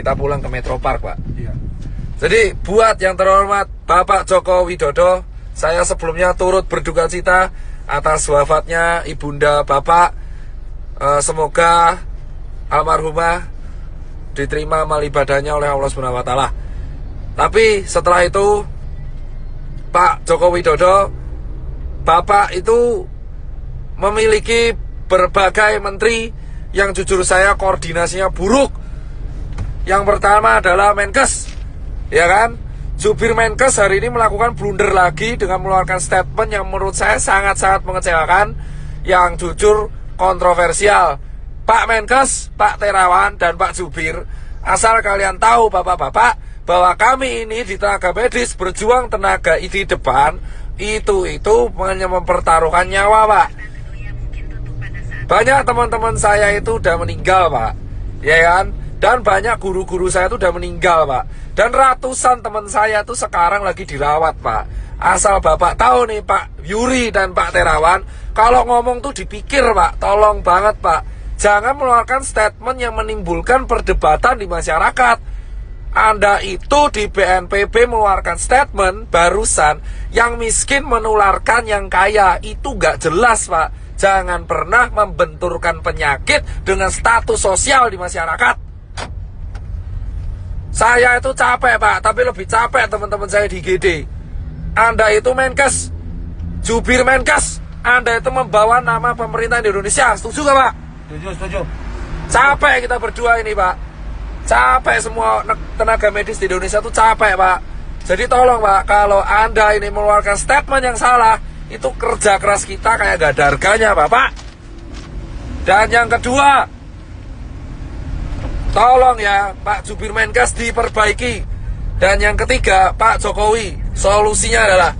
kita pulang ke Metro Park, Pak. Iya. Jadi buat yang terhormat Bapak Joko Widodo, saya sebelumnya turut berduka cita atas wafatnya ibunda Bapak. Semoga almarhumah diterima amal ibadahnya oleh Allah Subhanahu wa taala. Tapi setelah itu Pak Joko Widodo, Bapak itu memiliki berbagai menteri yang jujur saya koordinasinya buruk. Yang pertama adalah Menkes, ya kan? Jubir Menkes hari ini melakukan blunder lagi dengan mengeluarkan statement yang menurut saya sangat-sangat mengecewakan, yang jujur kontroversial. Pak Menkes, Pak Terawan, dan Pak Jubir, asal kalian tahu bapak-bapak, bahwa kami ini di tenaga medis berjuang tenaga di depan, itu hanya mempertaruhkan nyawa, Pak. Banyak teman-teman saya itu udah meninggal, Pak, ya kan? Dan banyak guru-guru saya itu udah meninggal, Pak. Dan ratusan teman saya itu sekarang lagi dirawat, Pak. Asal Bapak tahu nih, Pak Yuri dan Pak Terawan, kalau ngomong tuh dipikir, Pak. Tolong banget, Pak. Jangan mengeluarkan statement yang menimbulkan perdebatan di masyarakat. Anda itu di BNPB mengeluarkan statement barusan, yang miskin menularkan yang kaya. Itu gak jelas, Pak. Jangan pernah membenturkan penyakit dengan status sosial di masyarakat. Saya itu capek, Pak, tapi lebih capek teman-teman saya di GD. Anda itu Menkes, jubir Menkes, Anda itu membawa nama pemerintah Indonesia. Setuju gak, Pak? Setuju. Capek kita berdua ini, Pak. Capek semua tenaga medis di Indonesia itu capek, Pak. Jadi tolong, Pak, kalau Anda ini mengeluarkan statement yang salah, itu kerja keras kita kayak gak ada harganya, Bapak. Dan yang kedua, tolong ya Pak Jubir Menkes diperbaiki. Dan yang ketiga, Pak Jokowi, solusinya adalah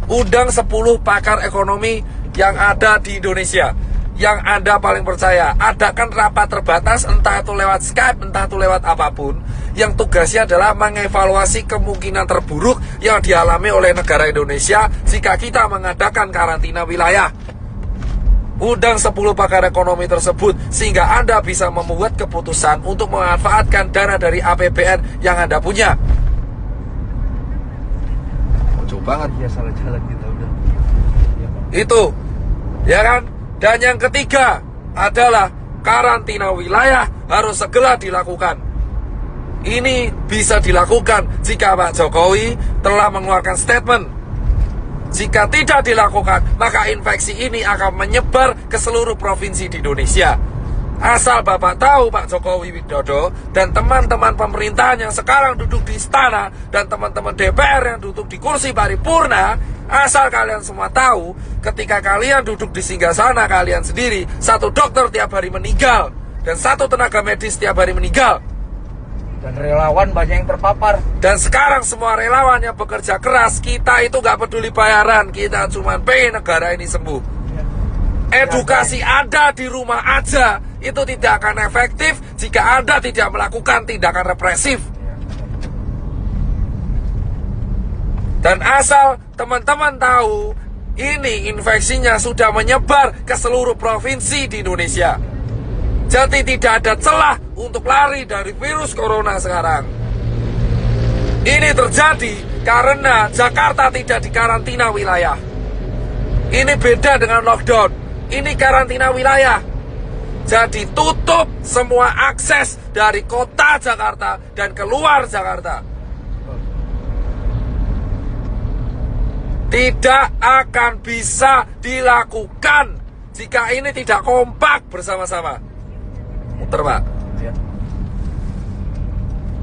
undang 10 pakar ekonomi yang ada di Indonesia, yang Anda paling percaya. Adakan rapat terbatas, entah itu lewat Skype, entah itu lewat apapun, yang tugasnya adalah mengevaluasi kemungkinan terburuk yang dialami oleh negara Indonesia jika kita mengadakan karantina wilayah. Undang 10 pakar ekonomi tersebut sehingga Anda bisa membuat keputusan untuk memanfaatkan dana dari APBN yang Anda punya. Lucu banget ya, salah jalan kita udah. Ya, itu, ya kan? Dan yang ketiga adalah karantina wilayah harus segera dilakukan. Ini bisa dilakukan jika Pak Jokowi telah mengeluarkan statement. Jika tidak dilakukan, maka infeksi ini akan menyebar ke seluruh provinsi di Indonesia. Asal Bapak tahu, Pak Jokowi Widodo dan teman-teman pemerintahan yang sekarang duduk di istana dan teman-teman DPR yang duduk di kursi paripurna, asal kalian semua tahu, ketika kalian duduk di singgasana kalian sendiri, satu dokter tiap hari meninggal dan satu tenaga medis tiap hari meninggal. Dan relawan banyak yang terpapar. Dan sekarang semua relawan yang bekerja keras, kita itu gak peduli bayaran, kita cuma pengen negara ini sembuh. Edukasi Anda di rumah aja itu tidak akan efektif jika Anda tidak melakukan tindakan represif. Dan asal teman-teman tahu, ini infeksinya sudah menyebar ke seluruh provinsi di Indonesia. Jadi tidak ada celah untuk lari dari virus corona sekarang. Ini terjadi karena Jakarta tidak dikarantina wilayah. Ini beda dengan lockdown. Ini karantina wilayah. Jadi tutup semua akses dari kota Jakarta dan keluar Jakarta. Tidak akan bisa dilakukan jika ini tidak kompak bersama-sama. Muter, Pak. Ya.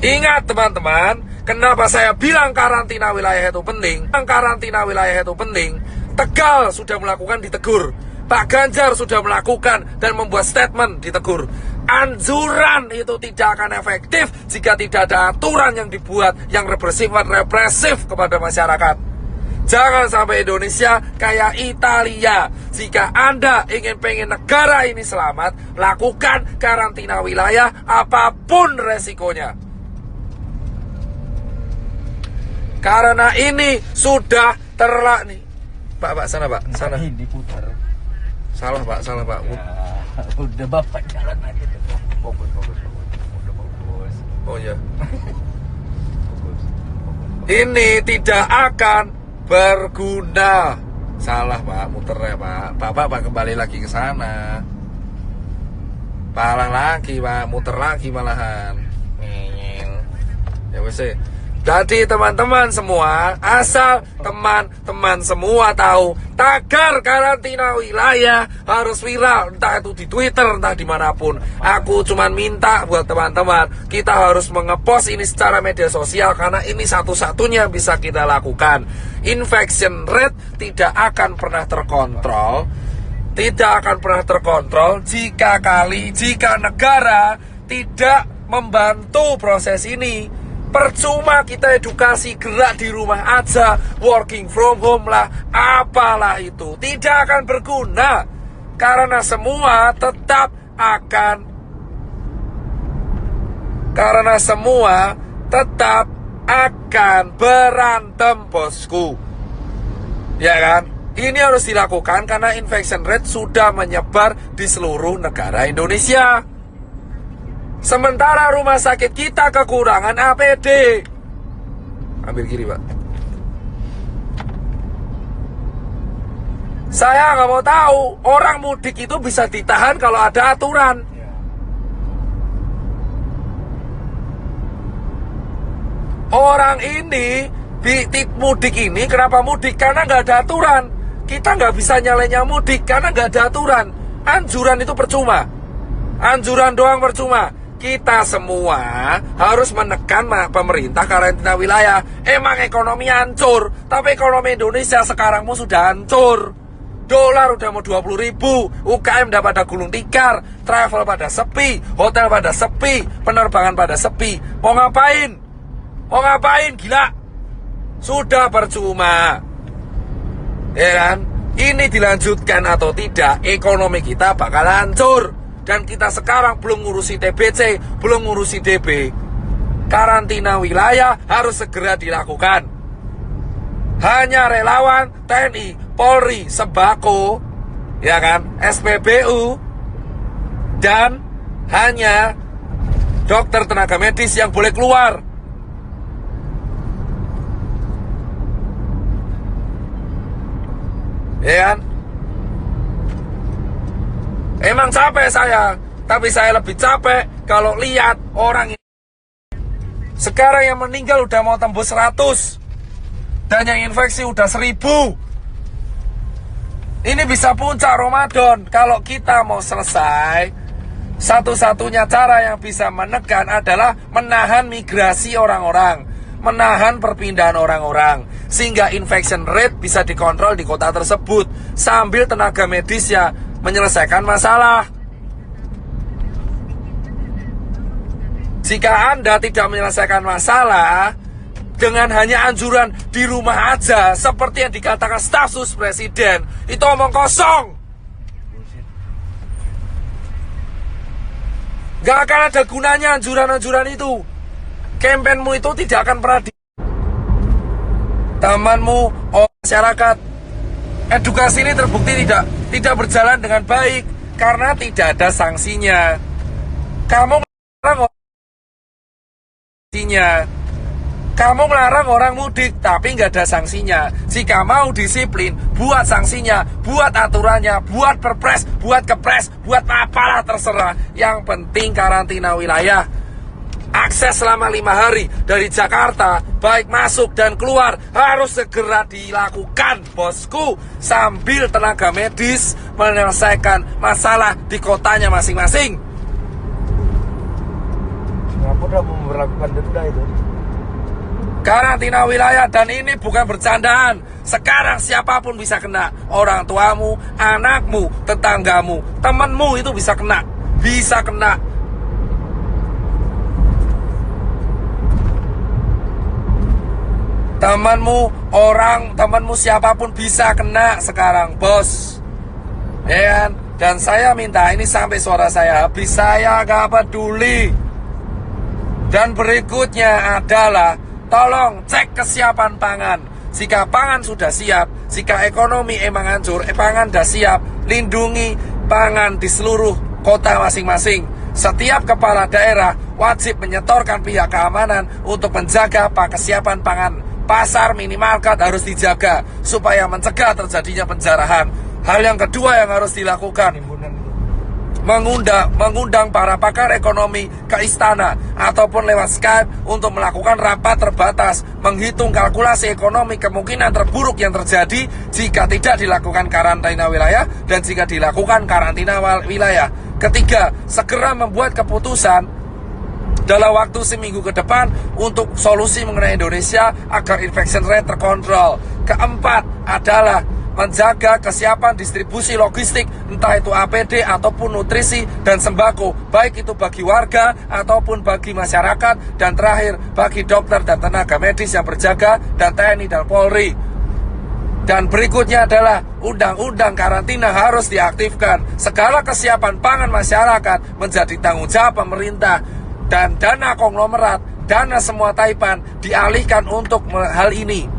Ingat teman-teman, kenapa saya bilang karantina wilayah itu penting? Karantina wilayah itu penting. Tegal sudah melakukan, ditegur. Pak Ganjar sudah melakukan dan membuat statement, ditegur. Anjuran itu tidak akan efektif jika tidak ada aturan yang dibuat yang bersifat represif kepada masyarakat. Jangan sampai Indonesia kayak Italia. Jika Anda pengen negara ini selamat, lakukan karantina wilayah apapun resikonya. Karena ini sudah terlalu nih. Pak, sana Pak, sana. Ini diputar. Salah Pak. Ya, udah Bapak jalan aja. Fokus. Udah fokus. Oh ya. Ini tidak akan berguna. Salah Pak, muter ya Pak. Bapak kembali lagi ke sana. Parah lagi Pak, muter lagi malahan. Ya wes. Jadi teman-teman semua, asal teman-teman semua tahu, tagar karantina wilayah harus viral, entah itu di Twitter, entah dimanapun. Aku cuman minta buat teman-teman, kita harus mengepost ini secara media sosial, karena ini satu-satunya bisa kita lakukan. Infection rate tidak akan pernah terkontrol, jika negara tidak membantu proses ini. Percuma kita edukasi, gerak di rumah aja, working from home lah, apalah itu, tidak akan berguna, karena semua tetap akan berantem bosku, ya kan? Ini harus dilakukan karena infection rate sudah menyebar di seluruh negara Indonesia. Sementara rumah sakit kita kekurangan APD. Ambil kiri Pak. Saya nggak mau tahu, orang mudik itu bisa ditahan kalau ada aturan. Orang ini mudik ini kenapa mudik? Karena nggak ada aturan. Kita nggak bisa nyalainnya mudik karena nggak ada aturan. Anjuran itu percuma. Anjuran doang percuma. Kita semua harus menekan pemerintah karantina wilayah. Emang ekonomi hancur, tapi ekonomi Indonesia sekarang sudah hancur. Dolar udah mau 20.000, UKM udah pada gulung tikar, travel pada sepi, hotel pada sepi, penerbangan pada sepi. Mau ngapain? Mau ngapain? Gila. Sudah percuma. Ya kan? Ini dilanjutkan atau tidak, ekonomi kita bakal hancur. Dan kita sekarang belum ngurusi TBC, belum ngurusi DB. Karantina wilayah harus segera dilakukan. Hanya relawan, TNI, Polri, Sembako, ya kan, SPBU, dan hanya dokter tenaga medis yang boleh keluar. Ya kan? Emang capek saya, tapi saya lebih capek kalau lihat orang ini. Sekarang yang meninggal udah mau tembus 100, dan yang infeksi udah 1000. Ini bisa puncak Ramadan. Kalau kita mau selesai, satu-satunya cara yang bisa menekan adalah menahan migrasi orang-orang, menahan perpindahan orang-orang, sehingga infection rate bisa dikontrol di kota tersebut, sambil tenaga medisnya menyelesaikan masalah. Jika Anda tidak menyelesaikan masalah dengan hanya anjuran di rumah aja, seperti yang dikatakan staf sus presiden, itu omong kosong. Gak akan ada gunanya anjuran-anjuran itu. Kampanyemu itu tidak akan pernah temanmu, masyarakat. Edukasi ini terbukti tidak berjalan dengan baik karena tidak ada sanksinya. Kamu melarang orang mudik tapi nggak ada sanksinya. Jika mau disiplin, buat sanksinya, buat aturannya, buat perpres, buat kepres, buat apalah terserah. Yang penting karantina wilayah. Akses selama 5 hari dari Jakarta, baik masuk dan keluar, harus segera dilakukan bosku, sambil tenaga medis menyelesaikan masalah di kotanya masing-masing. Singapura mau memperlakukan denda itu. Karantina wilayah, dan ini bukan bercandaan. Sekarang siapapun bisa kena. Orang tuamu, anakmu, tetanggamu, temanmu itu bisa kena. Bisa kena. Temanmu siapapun bisa kena sekarang, bos. Ya kan? Dan saya minta ini sampai suara saya habis, saya gak peduli. Dan berikutnya adalah tolong cek kesiapan pangan. Jika pangan sudah siap, jika ekonomi emang hancur, pangan sudah siap, lindungi pangan di seluruh kota masing-masing. Setiap kepala daerah wajib menyetorkan pihak keamanan untuk menjaga kesiapan pangan. Pasar, minimarket harus dijaga supaya mencegah terjadinya penjarahan. Hal yang kedua yang harus dilakukan, Timbunan itu. mengundang para pakar ekonomi ke istana ataupun lewat Skype untuk melakukan rapat terbatas, menghitung kalkulasi ekonomi kemungkinan terburuk yang terjadi jika tidak dilakukan karantina wilayah dan jika dilakukan karantina wilayah. Ketiga, segera membuat keputusan dalam waktu seminggu ke depan untuk solusi mengenai Indonesia agar infection rate terkontrol. Keempat adalah menjaga kesiapan distribusi logistik, entah itu APD ataupun nutrisi dan sembako, baik itu bagi warga ataupun bagi masyarakat. Dan terakhir, bagi dokter dan tenaga medis yang berjaga, dan TNI dan Polri. Dan berikutnya adalah undang-undang karantina harus diaktifkan. Segala kesiapan pangan masyarakat menjadi tanggung jawab pemerintah. Dan dana konglomerat, dana semua taipan dialihkan untuk hal ini.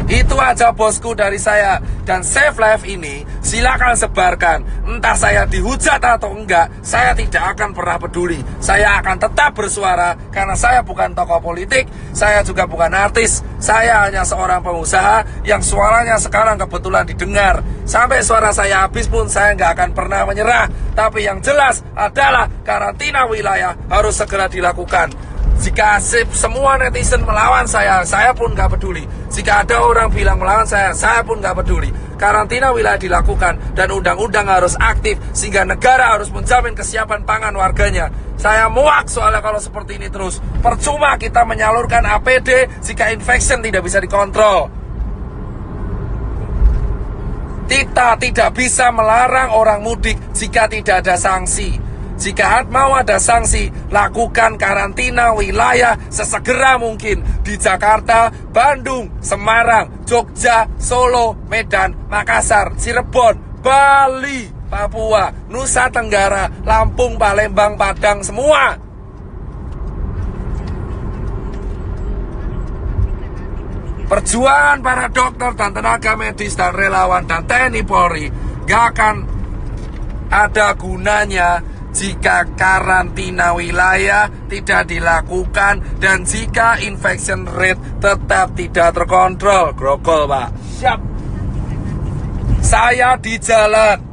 Itu aja bosku dari saya. Dan Save Life ini silakan sebarkan. Entah saya dihujat atau enggak, saya tidak akan pernah peduli. Saya akan tetap bersuara karena saya bukan tokoh politik, saya juga bukan artis. Saya hanya seorang pengusaha yang suaranya sekarang kebetulan didengar. Sampai suara saya habis pun saya nggak akan pernah menyerah. Tapi yang jelas adalah karantina wilayah harus segera dilakukan. Jika semua netizen melawan saya pun nggak peduli. Jika ada orang bilang melawan saya pun nggak peduli. Karantina wilayah dilakukan dan undang-undang harus aktif sehingga negara harus menjamin kesiapan pangan warganya. Saya muak soalnya kalau seperti ini terus. Percuma kita menyalurkan APD jika infection tidak bisa dikontrol. Kita tidak bisa melarang orang mudik jika tidak ada sanksi. Jika mau ada sanksi, lakukan karantina wilayah sesegera mungkin di Jakarta, Bandung, Semarang, Jogja, Solo, Medan, Makassar, Cirebon, Bali, Papua, Nusa Tenggara, Lampung, Palembang, Padang, semua. Perjuangan para dokter dan tenaga medis dan relawan dan TNI Polri gak akan ada gunanya jika karantina wilayah tidak dilakukan dan jika infection rate tetap tidak terkontrol. Grogol, Pak. Siap. Saya di jalan.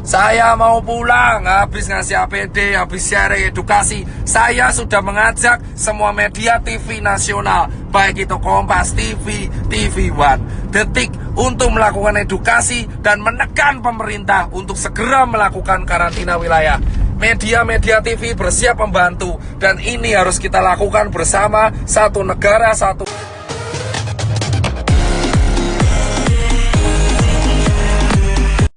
Saya mau pulang habis ngasih APD, habis sharing edukasi. Saya sudah mengajak semua media TV nasional, baik itu Kompas TV, TV One, Detik, untuk melakukan edukasi dan menekan pemerintah untuk segera melakukan karantina wilayah. Media-media TV bersiap membantu dan ini harus kita lakukan bersama, satu negara, satu